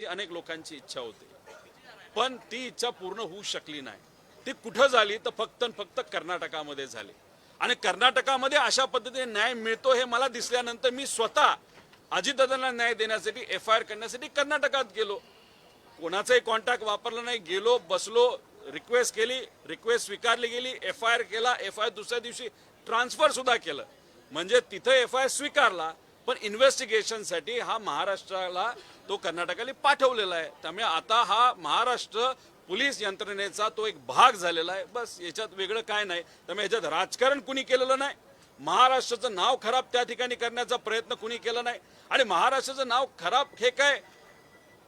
अनेक लोकांची इच्छा होती, पण ती इच्छा पूर्ण होऊ शकली नाही. ती कुठं झाली तर फक्त कर्नाटकामध्ये झाली. आणि कर्नाटकामध्ये अशा पद्धतीने न्याय मिळतो हे मला दिसल्यानंतर मी स्वतः अजितदादांना न्याय देण्यासाठी FIR करण्यासाठी कर्नाटकात गेलो. कोणाचाही कॉन्टॅक्ट वापरला नाही, गेलो, बसलो, रिक्वेस्ट केली, रिक्वेस्ट स्वीकारली गेली, FIR केला, FIR दुसऱ्या दिवशी ट्रान्सफर सुद्धा केलं. म्हणजे तिथं FIR स्वीकारला, पण इन्व्हेस्टिगेशनसाठी हा महाराष्ट्राला तो कर्नाटकाला पाठवलेला आहे. त्यामुळे आता हा महाराष्ट्र पोलीस यंत्रणेचा तो एक भाग झालेला आहे. बस याच्यात वेगळं काय नाही. त्यामुळे याच्यात राजकारण कुणी केलेलं नाही. महाराष्ट्राचं नाव खराब त्या ठिकाणी करण्याचा प्रयत्न कुणी केला नाही. आणि महाराष्ट्राचं नाव खराब हे काय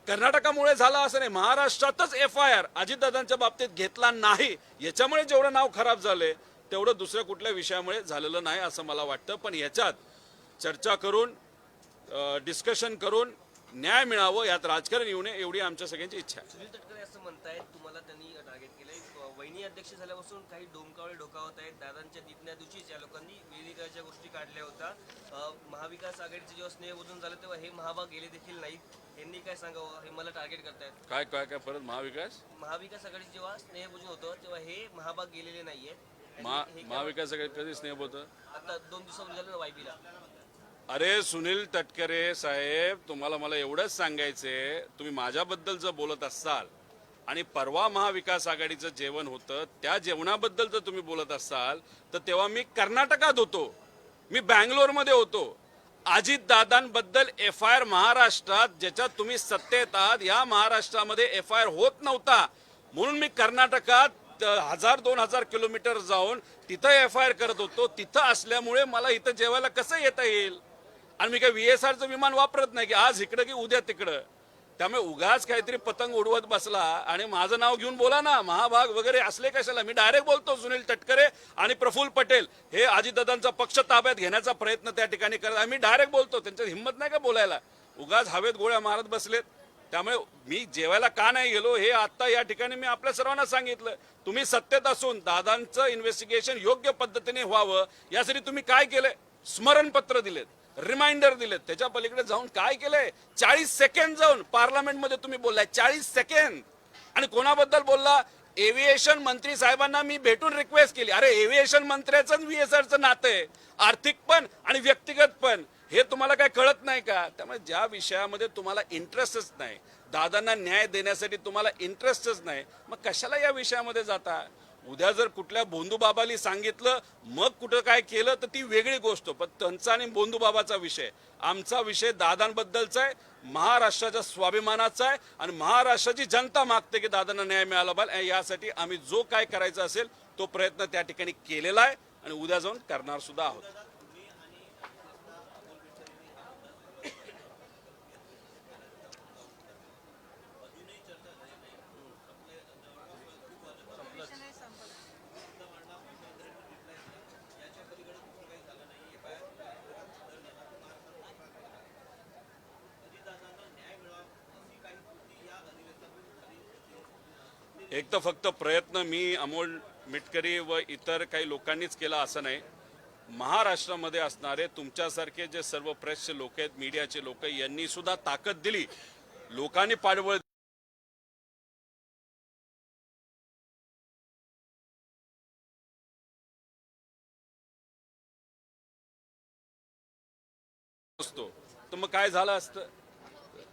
कर्नाटकामुळे झाला असं नाही, महाराष्ट्रातच FIR अजितदादांच्या बाबतीत घेतला नाही, याच्यामुळे जेवढं नाव खराब झालंय तेवढं दुसऱ्या कुठल्या विषयामुळे झालेलं नाही असं मला वाटतं. पण याच्यात चर्चा करून डिस्कशन करून न्याय मिळावं, यात राजकारण येऊ नये एवढी आमच्या सगळ्यांची इच्छा आहे. सुनील तटकरे असं म्हणतायत तुम्हाला त्यांनी टार्गेट केलंय, वहिनी अध्यक्ष झाल्यापासून काही डोमकावळे डोकावत आहेत. दादांच्या निधना दिवशीच या लोकांनी वेगवेगळ्या गोष्टी काढल्या होत्या. महाविकास आघाडीचे जेव्हा स्नेहभोजन झालं तेव्हा हे महाभाग गेले देखील नाहीत. यांनी काय सांगावं, हे मला टार्गेट करतायत. काय काय काय परत महाविकास आघाडी जेव्हा स्नेहभोजन होतं तेव्हा हे महाभाग गेलेले नाहीयेत. महाविकास आघाडी कधी स्नेह होतं? आता 2 दिवसापूर्वी झालं ना वायबीला. अरे सुनील तटकरे साहेब, तुम्हाला मला एवढंच सांगायचंय, तुम्ही माझ्याबद्दल जर बोलत असाल आणि परवा महाविकास आघाडीचं जेवण होतं त्या जेवणाबद्दल जर तुम्ही बोलत असाल तर तेव्हा मी कर्नाटकात होतो, मी बँगलोरमध्ये होतो. अजितदादांबद्दल FIR महाराष्ट्रात ज्याच्यात तुम्ही सत्तेत आहात या महाराष्ट्रामध्ये FIR होत नव्हता, म्हणून मी कर्नाटकात 1000-2000 किलोमीटर जाऊन तिथं FIR करत होतो. तिथं असल्यामुळे मला इथं जेवायला कसं येता येईल? आणि मी काय VSRचं विमान वापरत नाही की आज इकडं की उद्या तिकडं. त्यामुळे उगाच काहीतरी पतंग उडवत बसला आणि माझं नाव घेऊन बोला ना, महाभाग वगैरे असले कशाला. मी डायरेक्ट बोलतो, सुनील तटकरे आणि प्रफुल्ल पटेल हे अजितदादांचा पक्ष ताब्यात घेण्याचा प्रयत्न त्या ठिकाणी करत. मी डायरेक्ट बोलतो, त्यांच्यात हिंमत नाही का बोलायला, उगाच हवेत गोळ्या मारत बसलेत. त्यामुळे मी जेवायला का नाही गेलो हे आता या ठिकाणी मी आपल्या सर्वांना सांगितलं. तुम्ही सत्तेत असून दादांचं इन्व्हेस्टिगेशन योग्य पद्धतीने व्हावं यासाठी तुम्ही काय केलंय? स्मरणपत्र दिलेत, रिमाइंडर दिलेत, त्याच्या पलीकडे जाऊन काय केलंय? 40 सेकंड जाऊन पार्लमेंटमध्ये तुम्ही बोललाय, 40 सेकंड. आणि कोणाबद्दल बोलला? एव्हिएशन मंत्री साहेबांना मी भेटून रिक्वेस्ट केली. अरे एव्हिएशन मंत्र्याचं VSRचं नातं आहे, आर्थिक पण आणि व्यक्तिगत पण. हे तुम्हाला काय कळत नाही का? त्यामुळे ज्या विषयामध्ये तुम्हाला इंटरेस्टच नाही, दादांना न्याय देण्यासाठी तुम्हाला इंटरेस्टच नाही, मग कशाला या विषयामध्ये जाता? उद्या जर कुठल्या बोंधूबाबाली सांगितलं मग कुठं काय केलं तर ती वेगळी गोष्ट. पण त्यांचा आणि बोंधूबाबाचा विषय, आमचा विषय दादांबद्दलचा आहे, महाराष्ट्राच्या स्वाभिमानाचा आहे. आणि महाराष्ट्राची जनता मागते की दादांना न्याय मिळाला पाहिजे. यासाठी आम्ही जो काय करायचा असेल तो प्रयत्न त्या ठिकाणी केलेला आहे आणि उद्या जाऊन करणार सुद्धा आहोत. एक तर फक्त प्रयत्न मी, अमोल मिटकरी व इतर काही लोकांनीच केला असं नाही. महाराष्ट्रामध्ये असणारे तुमच्यासारखे जे सर्व प्रेसचे लोक आहेत, मीडियाचे लोक, यांनी सुद्धा ताकद दिली. लोकांनी पाठबळ असतो तर मग काय झालं असतं?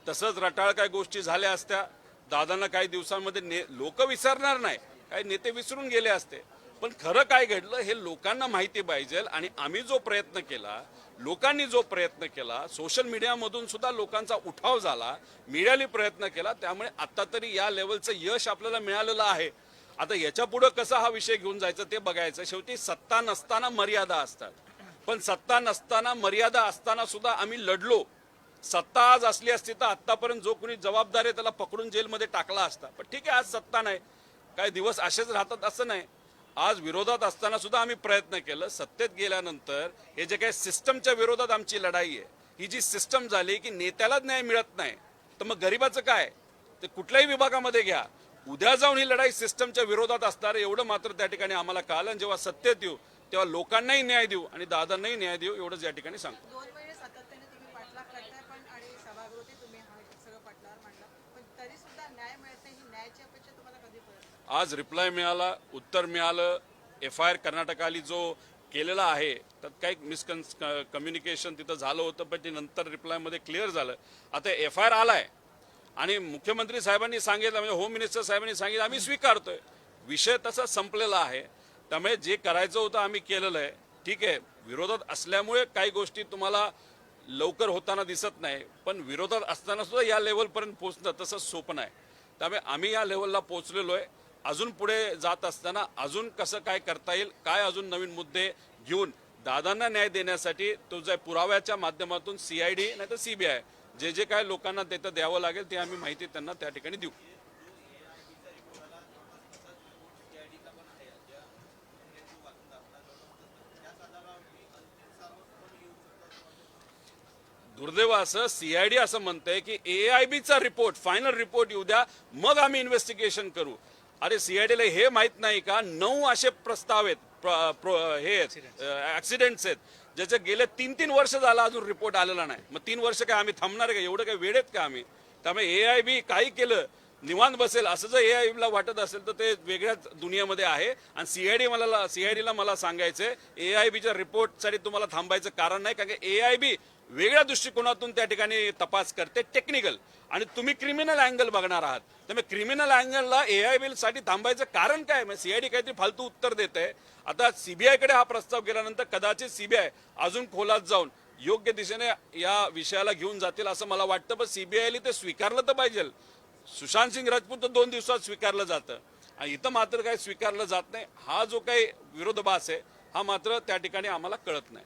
तसंच रटाळ काय गोष्टी झाल्या असत्या. दादांना काही दिवसांमध्ये लोक विसरणार नाही, काही नेते विसरून गेले असते. पण खरं काय घडलं हे लोकांना माहिती पाहिजे. आणि आम्ही जो प्रयत्न केला, लोकांनी जो प्रयत्न केला, सोशल मीडियामधून सुद्धा लोकांचा उठाव झाला, मीडियाने प्रयत्न केला, त्यामुळे आता तरी या लेवलचं यश आपल्याला मिळालेलं आहे. आता याच्या पुढे कसा हा विषय घेऊन जायचं ते बघायचं. शेवटी सत्ता नसताना मर्यादा असतात, पण सत्ता नसताना मर्यादा असताना सुद्धा आम्ही लढलो. सत्ता आज असली असती तर आतापर्यंत जो कोणी जबाबदार आहे त्याला पकडून जेलमध्ये टाकला असता. पण ठीक आहे, आज सत्ता नाही, काही दिवस असेच राहतात असं नाही. आज विरोधात असताना सुद्धा आम्ही प्रयत्न केलं. सत्तेत गेल्यानंतर हे जे काही सिस्टमच्या विरोधात आमची लढाई आहे, ही जी सिस्टम झाली की नेत्यालाच न्याय मिळत नाही तर मग गरिबाचं काय? ते कुठल्याही विभागामध्ये घ्या, उद्या जाऊन ही लढाई सिस्टमच्या विरोधात असणार एवढं मात्र त्या ठिकाणी आम्हाला कळलं. आणि जेव्हा सत्तेत येऊ तेव्हा लोकांनाही न्याय देऊ आणि दादांनाही न्याय देऊ एवढंच या ठिकाणी सांगतो. आज रिप्लाय मिळाला, उत्तर मिळालं. FIR कर्नाटकाली जो केलेला आहे त्यात काही कम्युनिकेशन तिथं झालं होतं, पण ते नंतर रिप्लायमध्ये क्लिअर झालं. आता FIR आलाय आणि मुख्यमंत्री साहेबांनी सांगितलं, म्हणजे होम मिनिस्टर साहेबांनी सांगितलं, आम्ही स्वीकारतोय. विषय तसा संपलेला आहे. त्यामुळे जे करायचं होतं आम्ही केलेलं आहे. ठीक आहे, विरोधात असल्यामुळे काही गोष्टी तुम्हाला लवकर होताना दिसत नाही, पण विरोधात असताना सुद्धा या लेवलपर्यंत पोहोचणं तसं सोपं नाही. त्यामुळे आम्ही या लेवलला पोहोचलेलो आहे. अजून पुढे जात असताना अजून कसं काय करता येईल, काय अजून नवीन मुद्दे घेऊन दादांना न्याय देण्यासाठी तो जे पुराव्याच्या माध्यमातून CID नाही तर CBI जे जे काय लोकांना तिथं द्यावं लागेल ते आम्ही माहिती त्यांना त्या ठिकाणी देऊ. दुर्दैव असं CID असं म्हणतंय की AIBचा रिपोर्ट, फायनल रिपोर्ट येऊ द्या, मग आम्ही इन्व्हेस्टिगेशन करू. अरे CIDला हे माहित नाही का 9 असे प्रस्ताव आहेत, हे ऍक्सिडेंट्स आहेत ज्याचे गेले 3-3 वर्ष झालं अजून रिपोर्ट आलेला नाही. मग 3 वर्ष काय आम्ही थांबणार का? एवढं काय वेळ आहेत का आम्ही? त्यामुळे AIB काही केलं निवांत बसेल असं जर AIBला वाटत असेल तर ते वेगळ्याच दुनियामध्ये आहे. आणि CIDला मला सांगायचंय, AIBच्या रिपोर्टसाठी तुम्हाला थांबायचं कारण नाही, कारण की AIB वेगळ्या दृष्टिकोनातून त्या ठिकाणी तपास करते, टेक्निकल, आणि तुम्ही क्रिमिनल अँगल बघणार आहात. त्यामुळे क्रिमिनल अँगलला AIB साठी थांबायचं कारण काय? CID काहीतरी फालतू उत्तर देत आहे. आता CBI कडे हा प्रस्ताव गेल्यानंतर कदाचित CBI अजून खोलात जाऊन योग्य दिशेने या विषयाला घेऊन जातील असं मला वाटतं. पण CBIला ते स्वीकारलं तर पाहिजे. सुशांत सिंग राजपूत तर 2 दिवसात स्वीकारलं जातं आणि इथं मात्र काही स्वीकारलं जात नाही. हा जो काही विरोधाभास आहे हा मात्र त्या ठिकाणी आम्हाला कळत नाही.